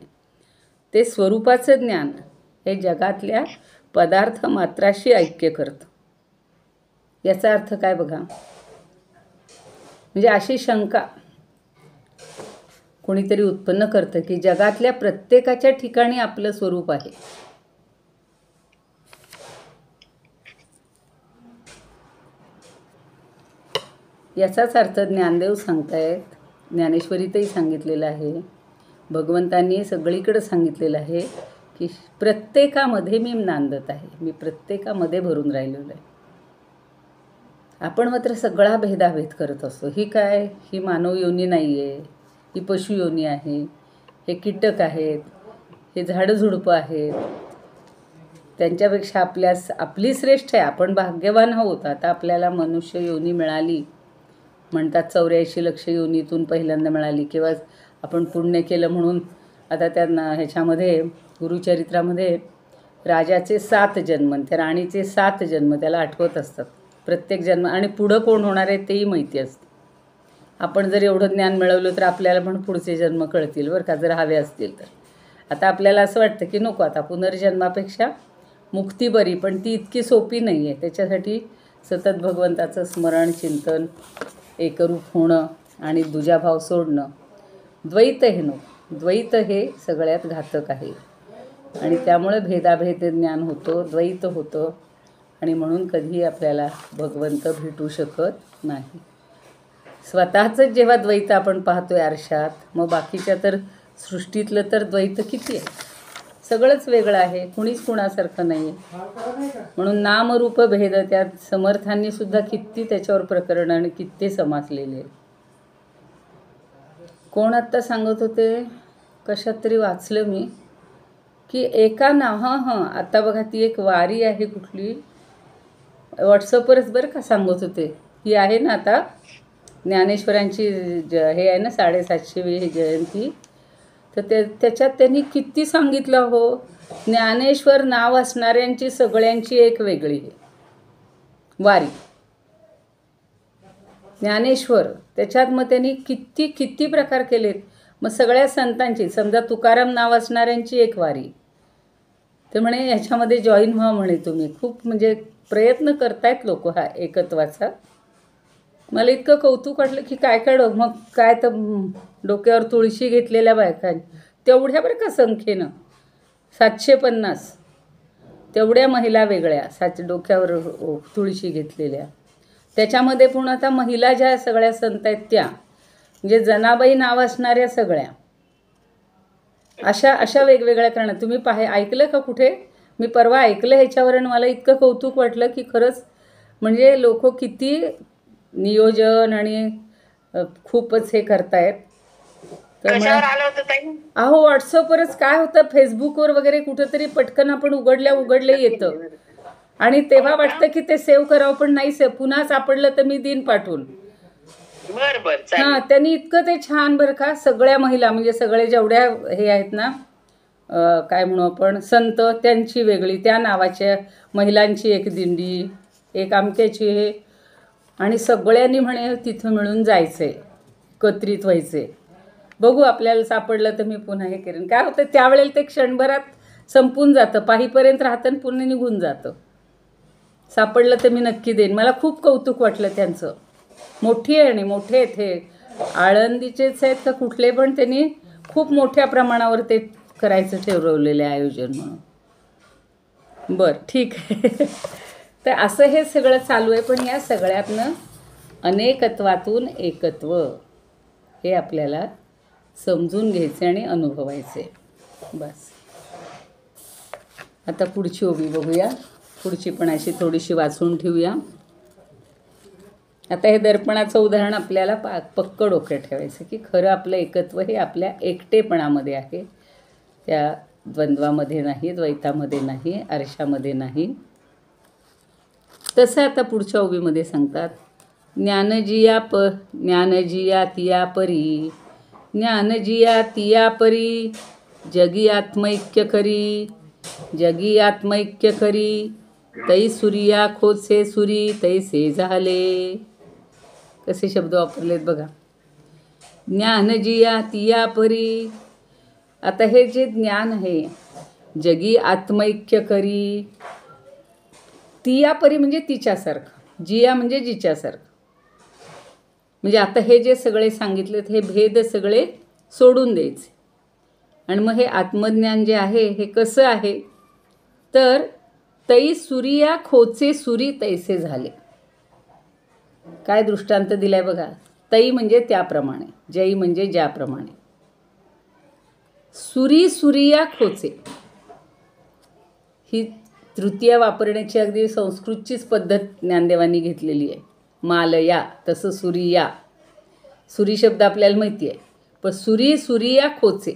ते स्वरूपाचं ज्ञान हे जगातल्या पदार्थ मात्राशी ऐक्य करतं. याचा अर्थ काय बघा. म्हणजे अशी शंका कोणीतरी उत्पन्न करतं की जगातल्या प्रत्येकाच्या ठिकाणी आपलं स्वरूप आहे. याचाच अर्थ ज्ञानदेव सांगतायत, ज्ञानेश्वरीतही सांगितलेलं आहे, भगवंतांनी सगळीकडे सांगितलेलं आहे की प्रत्येकामध्ये मी नांदत आहे, मी प्रत्येकामध्ये भरून राहिलेलो आहे. आपण मात्र सगळा भेदाभेद करत असतो. ही काय, ही मानव योनी नाही आहे, ही पशु योनी आहे, हे कीटक आहेत, हे झाडझुडपं आहेत, त्यांच्यापेक्षा आपली श्रेष्ठ आहे, आपण भाग्यवान आहोत. आता आपल्याला मनुष्य योनी मिळाली म्हणतात, 84 लक्ष योनीतून पहिल्यांदा मिळाली. किंवा आपण पुण्य केलं म्हणून आता त्यांना ह्याच्यामध्ये गुरुचरित्रामध्ये राजाचे 7 जन्म, त्या राणीचे 7 जन्म त्याला आठवत असतात प्रत्येक जन्म, आणि पुढं कोण होणार आहे तेही माहिती असतं. आपण जर एवढं ज्ञान मिळवलं तर आपल्याला पण पुढचे जन्म कळतील बरं का, जर हवे असतील तर. आता आपल्याला असं वाटतं की नको, आता पुनर्जन्मापेक्षा मुक्ती बरी, पण ती इतकी सोपी नाही आहे. त्याच्यासाठी सतत भगवंताचं स्मरण, चिंतन, एकरूप होणं आणि दुजाभाव सोडणं. द्वैत हे द्वैत हे सगळ्यात घातक आहे आणि त्यामुळे भेदाभेद ज्ञान होतो, द्वैत होतं, आणि म्हणून कधीही आपल्याला भगवंत भेटू शकत नाही. स्वतःचंच जेव्हा द्वैत आपण पाहतोय आरशात, मग बाकीच्या तर सृष्टीतलं तर द्वैत किती आहे, सगळंच वेगळं आहे, कुणीच कुणासारखं नाही. म्हणून नामरूप भेद, त्यात समर्थांनी सुद्धा किती त्याच्यावर प्रकरण आणि किती समासलेले. कोण आत्ता सांगत होते, कशात तरी वाचलं मी की एका आता बघा ती एक वारी आहे कुठली, व्हॉट्सअपवरच बरं का सांगत होते, ती आहे ना आता ज्ञानेश्वरांची हे आहे ना 750वी जयंती, तर त्याच्यात त्यांनी किती सांगितलं हो. ज्ञानेश्वर नाव असणाऱ्यांची सगळ्यांची एक वेगळी आहे वारी, ज्ञानेश्वर. त्याच्यात मग त्यांनी किती प्रकार केलेत. मग सगळ्या संतांची, समजा तुकाराम नाव असणाऱ्यांची एक वारी, ते म्हणे ह्याच्यामध्ये जॉईन व्हा म्हणे तुम्ही. खूप म्हणजे प्रयत्न करतायत लोक हा एकत्वाचा. मला इतकं कौतुक वाटलं की काय मग काय तर डोक्यावर तुळशी घेतलेल्या बायकांनी तेवढ्या बरं का संख्येनं 750 तेवढ्या महिला वेगळ्या, डोक्यावर तुळशी घेतलेल्या. त्याच्यामध्ये पुन्हा आता महिला ज्या सगळ्या संत आहेत त्या, म्हणजे जनाबाई नाव असणाऱ्या सगळ्या, अशा वेगवेगळ्या करणार. तुम्ही ऐकलं का कुठे? मी परवा ऐकलं ह्याच्यावर आणि मला इतकं कौतुक वाटलं की खरंच म्हणजे लोक किती नियोजन आणि खूपच हे करतायत. अहो व्हॉट्सअपवरच काय होतं, फेसबुकवर वगैरे कुठंतरी पटकन आपण उघडले येतं आणि तेव्हा वाटतं की ते सेव्ह करावं, पण नाही पुन्हा सापडलं तर मी दिन पाठवून. हां, त्यांनी इतकं ते छान बरं का. सगळ्या महिला म्हणजे सगळे जेवढ्या हे आहेत ना, काय म्हणू आपण, संत, त्यांची वेगळी, त्या नावाच्या महिलांची एक दिंडी, एक अमक्याची हे, आणि सगळ्यांनी म्हणे तिथं मिळून जायचं आहे, एकत्रित व्हायचे. बघू आपल्याला सापडलं तर मी पुन्हा हे करेन. काय होतं त्यावेळेला ते क्षणभरात संपून जातं, पाहीपर्यंत राहतं आणि पुन्हा निघून जातं. सापडलं तर मी नक्की देईन. मला खूप कौतुक वाटलं त्यांचं. मोठी आहे आणि मोठे आहेत हे, आळंदीचेच आहेत का कुठले, पण त्यांनी खूप मोठ्या प्रमाणावर ते करायचं ठरवलेलं आयोजन म्हणून. बरं, ठीक आहे. तर असं हे सगळं चालू आहे, पण या सगळ्यातनं अनेकत्वातून एकत्व हे आपल्याला समजून घ्यायचे आणि अनुभवायचे. बस. आता पुढची ओवी बघूया. पुढची पण अशी थोडीशी वाचून ठेवूया. आता हे दर्पणाचं उदाहरण आपल्याला पक्क डोक्यात ठेवायचं की खरं आपलं एकत्व हे आपल्या एकटेपणामध्ये आहे, त्या द्वंद्वामध्ये नाही, द्वैतामध्ये नाही, आरशामध्ये नाही. तसं आता पुढच्या ओवीमध्ये सांगतात, ज्ञानजिया तिया परी, ज्ञानजिया तिया परी, जगी आत्मैक्य करी, तै सूर्या खोचे सुरी तैसे झाले. कसे शब्द वापरलेत बघा. ज्ञानजिया तिया परी. आता हे जे ज्ञान आहे, जगी आत्मैक्य करी, तिया परी म्हणजे तिच्यासारखं, जिया म्हणजे जिच्यासारखं. म्हणजे आता हे जे सगळे सांगितलेत हे भेद सगळे सोडून द्यायचे. आणि मग हे आत्मज्ञान जे आहे हे कसं आहे, तर तै सूर्या खोचे सुरी तैसे झाले. काय दृष्टांत दिलाय बघा. तै म्हणजे त्याप्रमाणे, जै म्हणजे ज्याप्रमाणे. सुरी सूर्या खोचे, ही तृतीय वापरण्याची अगदी संस्कृतचीच पद्धत ज्ञानदेवांनी घेतलेली आहे. मालया तसं सुरिया. सुरी शब्द आपल्याला माहिती आहे, पण सुरी सूर्या खोचे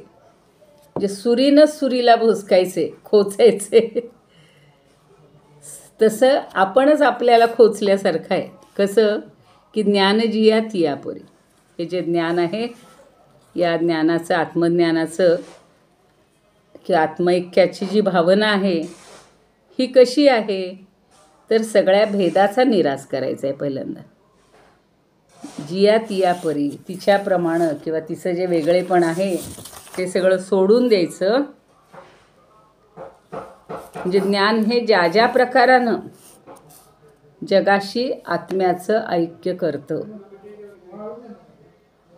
म्हणजे सुरीनंच सुरीला भोसकायचे, खोचायचे. तसं आपणच आपल्याला खोचल्यासारखं आहे. कसं की ज्ञान जिया तिया परी. हे जे ज्ञान आहे या ज्ञानाचं, आत्मज्ञानाचं की आत्मैक्याची जी भावना आहे ही कशी आहे, तर सगळ्या भेदाचा निराश करायचा आहे पहिल्यांदा. जिया तिया परी, तिच्याप्रमाणे किंवा तिचं जे वेगळेपण आहे ते सगळं सोडून द्यायचं. म्हणजे ज्ञान हे ज्या ज्या प्रकारानं जगाशी आत्म्याचं ऐक्य करतं.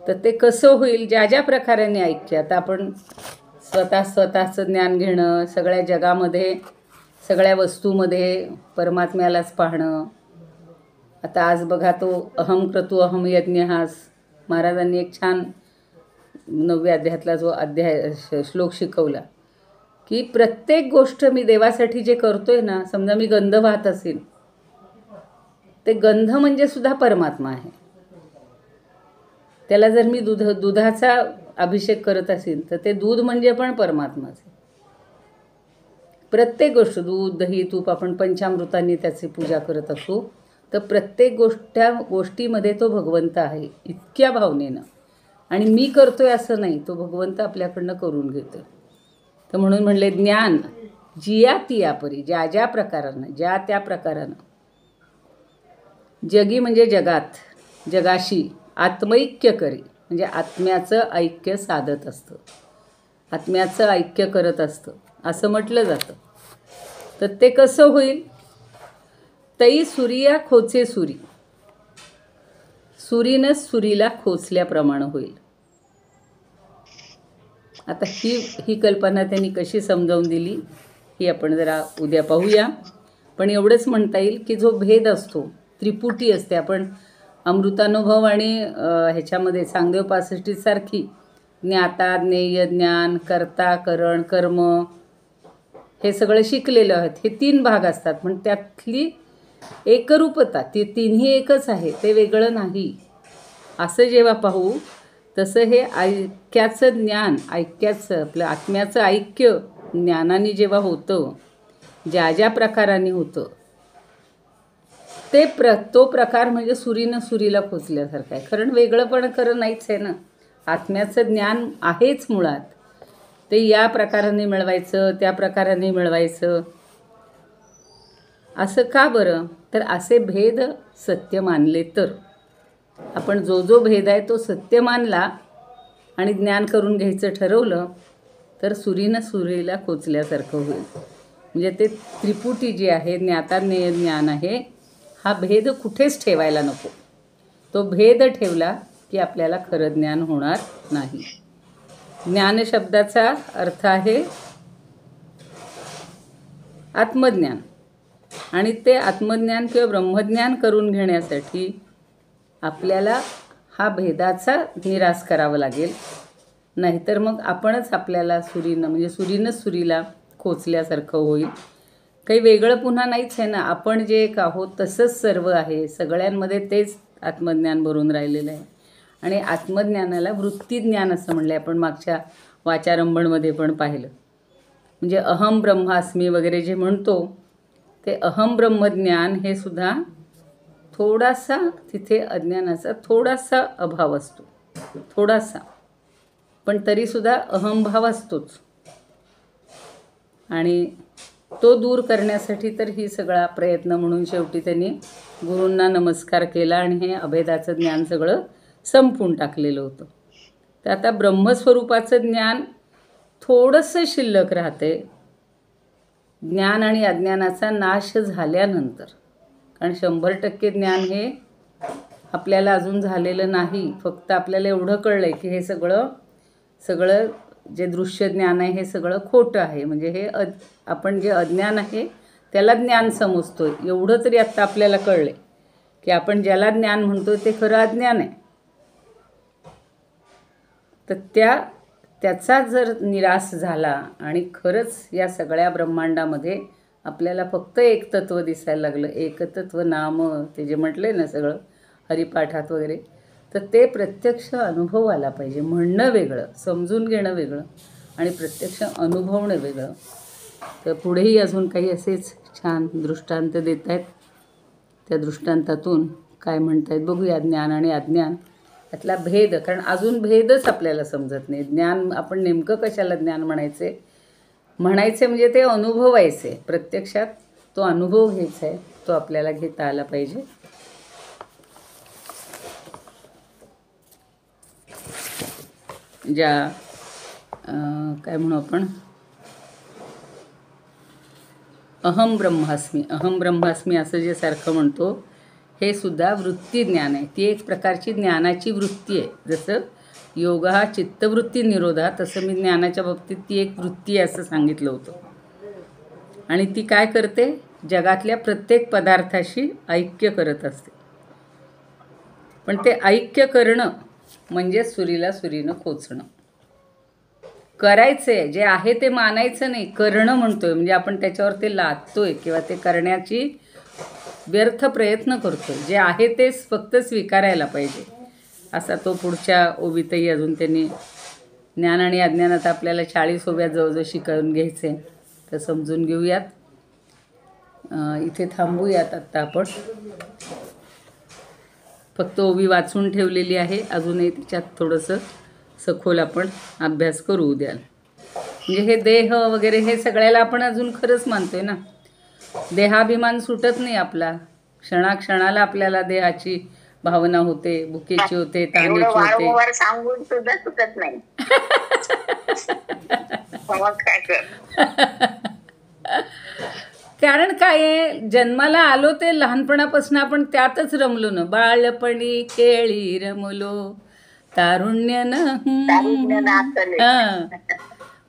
तर ते कसं होईल, ज्या ज्या प्रकाराने ऐक्य. आता आपण स्वतःचं ज्ञान घेणं, सगळ्या जगामध्ये सगळ्या वस्तूमध्ये परमात्म्यालाच पाहणं. आता आज बघा तो अहम क्रतू अहम यज्ञ हा महाराजांनी एक छान 9व्या अध्यायातला जो श्लोक शिकवला की प्रत्येक गोष्ट मी देवासाठी जे करतोय ना, समजा मी गंध वाहत असेल, ते गंध म्हणजे सुद्धा परमात्मा आहे. त्याला जर मी दुधाचा अभिषेक करत असेल तर ते दूध म्हणजे पण परमात्माच आहे. प्रत्येक गोष्ट, दूध दही तूप, आपण पंचामृतांनी त्याची पूजा करत असू, तर प्रत्येक गोष्टीमध्ये तो भगवंत आहे इतक्या भावनेनं. आणि मी करतोय असं नाही, तो भगवंत आपल्याकडनं करून घेतोय. तर म्हणून म्हणले ज्ञान जिया तिया परी, ज्या ज्या प्रकारानं, ज्या त्या प्रकारानं. जगी म्हणजे जगात, जगाशी आत्मैक्य करी म्हणजे आत्म्याचं ऐक्य साधत असतं, आत्म्याचं ऐक्य करत असतं असं म्हटलं जातं. तर ते कसं होईल, तै सूर्या खोचे सुरी, सुरीनंच सुरीला खोचल्याप्रमाणे होईल. आता ही कल्पना त्यांनी कशी समजावून दिली ही आपण जरा उद्या पाहूया. पण एवढंच म्हणता येईल की जो भेद असतो, त्रिपुटी असते. आपण अमृतानुभव आणि ह्याच्यामध्ये चांगदेव 65 सारखी ज्ञाता ज्ञेय ज्ञान, कर्ता करण कर्म हे सगळं शिकलेलं आहेत. हे 3 भाग असतात, पण त्यातली एकरूपता, ती तिन्ही एकच आहे, ते वेगळं नाही. असं जेव्हा पाहू तसं हे ऐक्याचं ज्ञान, ऐक्याचं आपलं आत्म्याचं ऐक्य ज्ञानाने जेव्हा होतं, ज्या ज्या प्रकाराने होतं, तो प्रकार म्हणजे सुरीनं सुरीला खोचल्यासारखं आहे. कारण वेगळंपण खरं नाहीच आहे ना, आत्म्याचं ज्ञान आहेच मुळात. ते या प्रकाराने मिळवायचं, त्या प्रकाराने मिळवायचं असं का बरं? तर असे भेद सत्य मानले तर, आपण जो भेद आहे तो सत्य मानला आणि ज्ञान करून घ्यायचं ठरवलं तर सुरीनं सुरीला खोचल्यासारखं होईल. म्हणजे ते त्रिपुटी जी आहे, ज्ञाता ज्ञेय ज्ञान आहे, हा भेद कुठेच ठेवायला नको. तो भेद ठेवला की आपल्याला खरं ज्ञान होणार नाही. ज्ञान शब्दाचा अर्थ आहे आत्मज्ञान. आणि ते आत्मज्ञान किंवा ब्रह्मज्ञान करून घेण्यासाठी आपल्याला हा भेदाचा निराश करावा लागेल. नाहीतर मग आपणच आपल्याला सुरीनं म्हणजे सुरीनंच सुरीला खोचल्यासारखं होईल. काही वेगळं पुन्हा नाहीच आहे ना. आपण जे एक आहोत तसंच सर्व आहे, सगळ्यांमध्ये तेच आत्मज्ञान भरून राहिलेलं आहे. आणि आत्मज्ञानाला वृत्तीज्ञान असं म्हणलं आहे, आपण मागच्या वाचारंभणमध्ये पण पाहिलं. म्हणजे अहम ब्रह्मास्मी वगैरे जे म्हणतो ते अहम ब्रह्मज्ञान हे सुद्धा थोडासा तिथे अज्ञानाचा थोडासा अभाव असतो, थोडासा, पण तरीसुद्धा अहमभाव असतोच. आणि तो दूर करण्यासाठी तर ही सगळा प्रयत्न म्हणून शेवटी त्यांनी गुरूंना नमस्कार केला आणि हे अभेदाचं ज्ञान सगळं संपून टाकलेलं होतं. तर आता ब्रह्मस्वरूपाचं ज्ञान थोडंसं शिल्लक राहते ज्ञान आणि अज्ञानाचा नाश झाल्यानंतर. कारण 100% ज्ञान हे आपल्याला अजून झालेलं नाही. फक्त आपल्याला एवढं कळलं आहे की हे सगळं जे दृश्य ज्ञान आहे हे सगळं खोटं आहे. म्हणजे हे आपण जे अज्ञान आहे त्याला ज्ञान समजतो आहे, एवढं तरी आत्ता आपल्याला कळलं आहे की आपण ज्याला ज्ञान म्हणतो ते खरं अज्ञान आहे. तर त्याचा जर निराश झाला आणि खरंच या सगळ्या ब्रह्मांडामध्ये आपल्याला फक्त एक तत्त्व दिसायला लागलं, एकतत्व नाम ते जे म्हटले ना सगळं हरिपाठात वगैरे, तर ते प्रत्यक्ष अनुभव आला पाहिजे. म्हणणं वेगळं, समजून घेणं वेगळं आणि प्रत्यक्ष अनुभवणं वेगळं. तर पुढेही अजून काही असेच छान दृष्टांत देत आहेत. त्या दृष्टांतातून काय म्हणत आहेत बघूया. ज्ञान आणि अज्ञान यातला भेद, कारण अजून भेदच आपल्याला समजत नाही. ज्ञान आपण नेमकं कशाला ज्ञान म्हणायचे म्हणजे ते अनुभवायचे. प्रत्यक्षात तो अनुभव घ्यायचा आहे, तो आपल्याला घेता आला पाहिजे. ज्या काय म्हणू आपण, अहम ब्रह्मास्मी असं जे सारखं म्हणतो, हे सुद्धा वृत्ती ज्ञान आहे. ती एक प्रकारची ज्ञानाची वृत्ती आहे. जसं योग हा चित्तवृत्ती निरोधा, तसं मी ज्ञानाच्या बाबतीत ती एक वृत्ती आहे असं सांगितलं होतं. आणि ती काय करते, जगातल्या प्रत्येक पदार्थाशी ऐक्य करत असते. पण ते ऐक्य करणं म्हणजे सुरीला सुरीनं खोचणं. करायचं आहे, जे आहे ते मानायचं नाही, करणं म्हणतोय. म्हणजे आपण त्याच्यावर ते लादतोय किंवा ते करण्याची व्यर्थ प्रयत्न करतोय. जे आहे तेच फक्त स्वीकारायला पाहिजे. असा तो पुढच्या ओवीतही अजून त्यांनी ज्ञान आणि अज्ञानात आपल्याला 40 ओव्या जवळजवळ शिकवून घ्यायचे. तर समजून घेऊयात. इथे थांबूयात आत्ता आपण. फक्त ओवी वाचून ठेवलेली आहे, अजूनही तिच्यात थोडंसं सखोल आपण अभ्यास करू द्याल. म्हणजे हे देह वगैरे हे सगळ्याला आपण अजून खरंच मानतोय ना. देहाभिमान सुटत नाही आपला. क्षणाक्षणाला आपल्याला देहाची भावना होते, भुकेची होते, तहानेची होते. सांगून सुद्धा सुटत नाही. कारण काय आहे, जन्माला आलो ते लहानपणापासून आपण त्यातच रमलो ना. बाळपणी केळी रमलो तारुण्य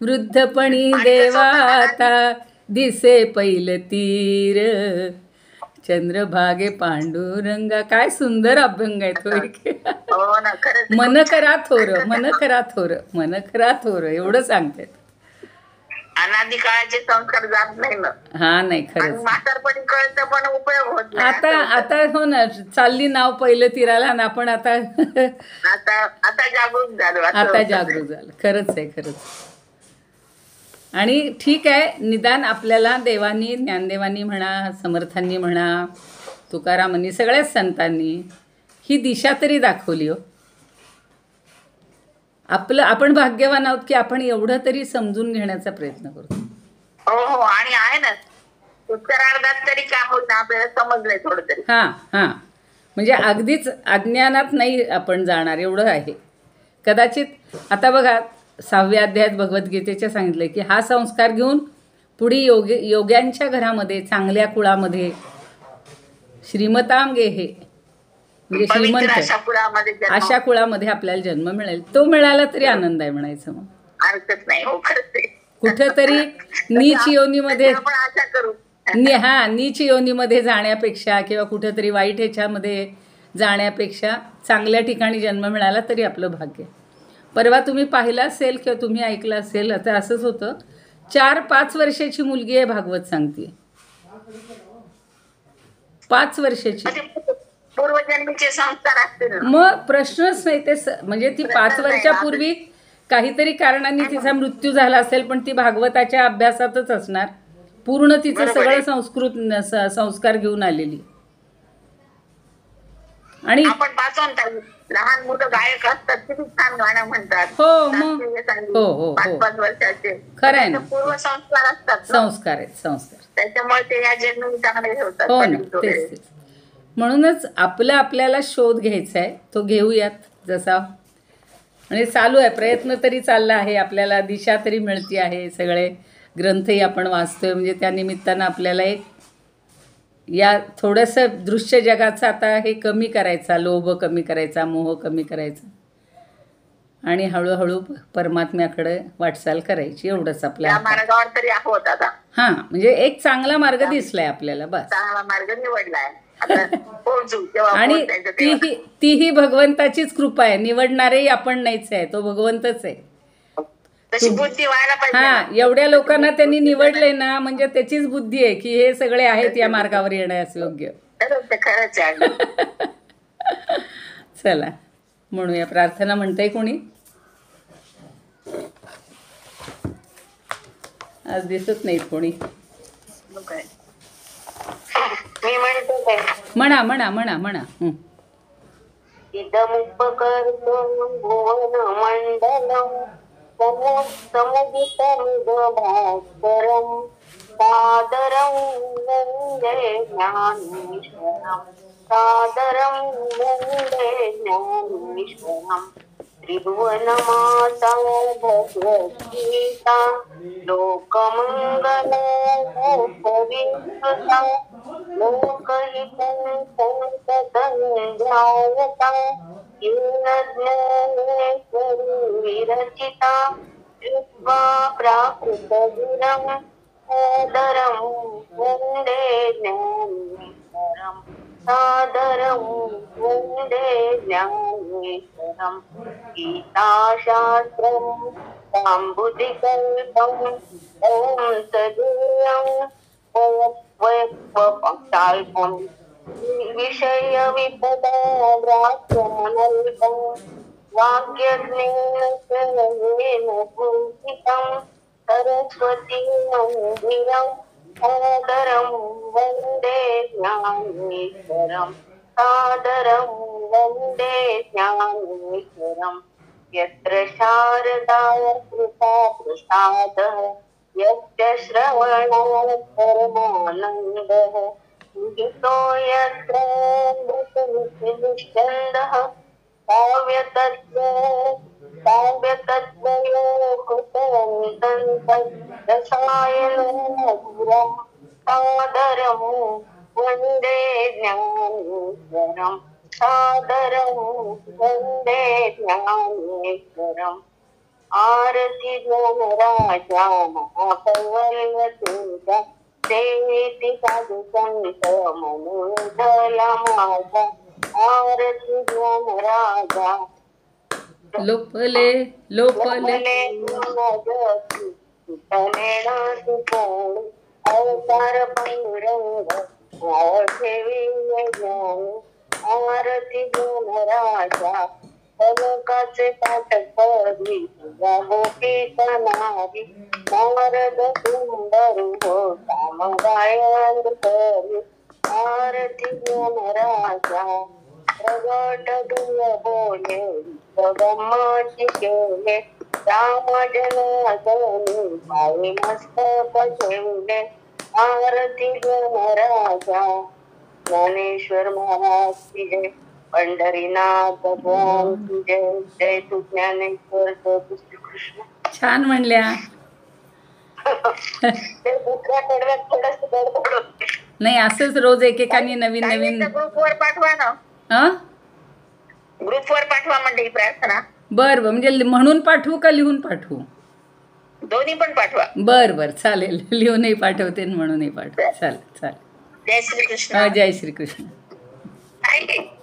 वृद्धपणी देवाता दिसे पैल तीर चंद्रभागे पांडुरंगा. काय सुंदर अभंग आहे तो. मन करा थोर एवढं सांगतात. अनादी काळाचे संस्कार जात नाही ना. हा नाही खरंच. म्हातारपणी कळतं पण उपयोग होत नाही. आता हो ना, चालली नाव पहिलं तीराला ना आपण आता जागरूक झालो. आता जागरूक झालं. खरंच आहे. आणि ठीक आहे, निदान आपल्याला देवानी, ज्ञानदेवांनी म्हणा, समर्थांनी म्हणा, तुकारामांनी, सगळ्याच संतांनी ही दिशा तरी दाखवली. हो, आपण भाग्यवान आहोत की आपण एवढं तरी समजून घेण्याचा प्रयत्न करतो. हो, आणि आहे ना, उत्तरार्धात तरी काय होत ना आपल्याला समजलंय थोडं तरी. हां म्हणजे अगदीच अज्ञानात नाही आपण जाणार, एवढं आहे. कदाचित आता बघा 6व्या अध्यायात भगवद्गीतेच्या सांगितलं की हा संस्कार घेऊन पुढे योग्यांच्या घरामध्ये, चांगल्या कुळामध्ये, श्रीमताम गेहे म्हणजे श्रीमंत अशा कुळामध्ये आपल्याला जन्म मिळेल. तो मिळाला तरी आनंद आहे म्हणायचं. मग हरकत नाही. हो, कुठंतरी नीच योनीमध्ये नीच योनीमध्ये जाण्यापेक्षा किंवा कुठंतरी वाईट ह्याच्यामध्ये जाण्यापेक्षा चांगल्या ठिकाणी जन्म मिळाला तरी आपलं भाग्य. परवा तुम्ही पाहिलं असेल किंवा तुम्ही ऐकलं असेल, आता असंच होतं. 4-5 वर्षाची मुलगी आहे, भागवत सांगते. 5 वर्षाची. पूर्वजन्मीचे संस्कार असतील. मग प्रश्नच नाही. ते म्हणजे ती 5 वर्षापूर्वी काहीतरी कारणांनी तिचा मृत्यू झाला असेल, पण ती भागवताच्या अभ्यासातच असणार. पूर्ण तिचं सगळं संस्कार घेऊन आलेली. आणि आपण पाहतो लहान मुलं गायक असतात, किती छान गाणं म्हणतात. हो मग हो 5-5 वर्षाचे. खरं आहे ना. पूर्व संस्कार असतात. संस्कार आहेत, संस्कार. त्याच्यामुळे ते या जन्मी चांगले ठेवतात. हो ना, तेच. म्हणूनच आपल्याला शोध घ्यायचा आहे, तो घेऊयात जसा. म्हणजे चालू आहे, प्रयत्न तरी चालला आहे. आपल्याला दिशा तरी मिळती आहे. सगळे ग्रंथही आपण वाचतोय, म्हणजे त्या निमित्तानं आपल्याला एक या थोडंसं दृश्य जगाचं आता हे कमी करायचा, लोभ कमी करायचा, मोह कमी करायचा आणि हळूहळू परमात्म्याकडे वाटचाल करायची, एवढंच आपल्या त्या हातात. मार्गावर तरी आहोत आता. हां, म्हणजे एक चांगला मार्ग दिसलाय आपल्याला, बस. चांगला मार्ग निवडलाय आता. पोहोचू तेव्हा आणि पोहोचायचं तेव्हा. तीही भगवंताचीच कृपा आहे. निवडणारेही आपण नाहीच आहे, तो भगवंतच आहे. तशी बुद्धी व्हायला पाहिजे हा, ना. एवढ्या लोकांना त्यांनी निवडले ना, म्हणजे त्याचीच बुद्धी आहे की हे सगळे आहेत या मार्गावर येण्यास योग्य. खरंच आहे. चला म्हणूया, प्रार्थना म्हणताय कोणी? आज दिसत नाहीत कोणी. मी म्हणतो काय, म्हणा म्हणा म्हणा म्हणा. इदमुपकर्तुं भुवन मंडलम समुदितमिदभास्करं सादरं वन्दे ज्ञानेश्वरं सादरं वन्दे ज्ञानेश्वरं. त्रिभुवनमाता भगवद्गीता लोकमङ्गला लोकविश्रुता लोकहितं संततं येन ज्ञानेश्वरी विरचिता कृत्वा प्राकृतगुणं सादरं वन्दे ज्ञानेश्वरं सादरं वन्दे ज्ञानेश्वरं. गीताशास्त्रं साम्बुधिकल्पं ॐ तदीयं वयत्वपक्षाल्पं विषयविपदाव्रात्यमनल्पं वाक्यज्ञेन सर्वेण पूजितं सरस्वती मन्दिरं सादरं वन्दे ज्ञानेश्वरं सादरं वन्दे ज्ञानेश्वरं. यत्र शारदा कृपा प्रसादः यस्य श्रवणात् परमानन्दः विहितो यत्र मृतनिष्ठन्दः काव्यतत्त्वयो कृतं रसायनं सादरं वन्दे ज्ञानेश्वरं सादरं वन्दे ज्ञानेश्वरम्. आरती राजा महापैवल्यतुजा देवीति साधु संत मनोधला माझा. आरती राजा लोपले लोपले अवतार पांडुरंग ठेवी ज्ञान. आरती राजा कनकाचे पाठक पदी तुझा गोपीचा नारी. नारद सुंदर हो कामगायन करी. आरती राजा प्रगट दुय बोले गम्मती केले. राम जनार्दनी पायी मस्तक ठेवले. आरती राजा ज्ञानेश्वर महाराज की जय. पंढरीनाथ भगवान की जय. जय तू ज्ञानेश्वर जय तू श्रीकृष्ण. छान म्हणल्या. ते दुसऱ्या कडव्यात थोडंसं गडबड होते. नाही, असंच रोज एकेकाने नवीन नवीन. ग्रुपवर पाठवा ना. ग्रुपवर पाठवा म्हणजे ही प्रार्थना. बर बर, म्हणजे म्हणून पाठवू का लिहून पाठवू? दोन्ही पण पाठवा. बर बर, चालेल. लिहूनही पाठवते म्हणूनही पाठवते. चालेल चालेल. जय श्रीकृष्ण. जय श्रीकृष्ण. आहे.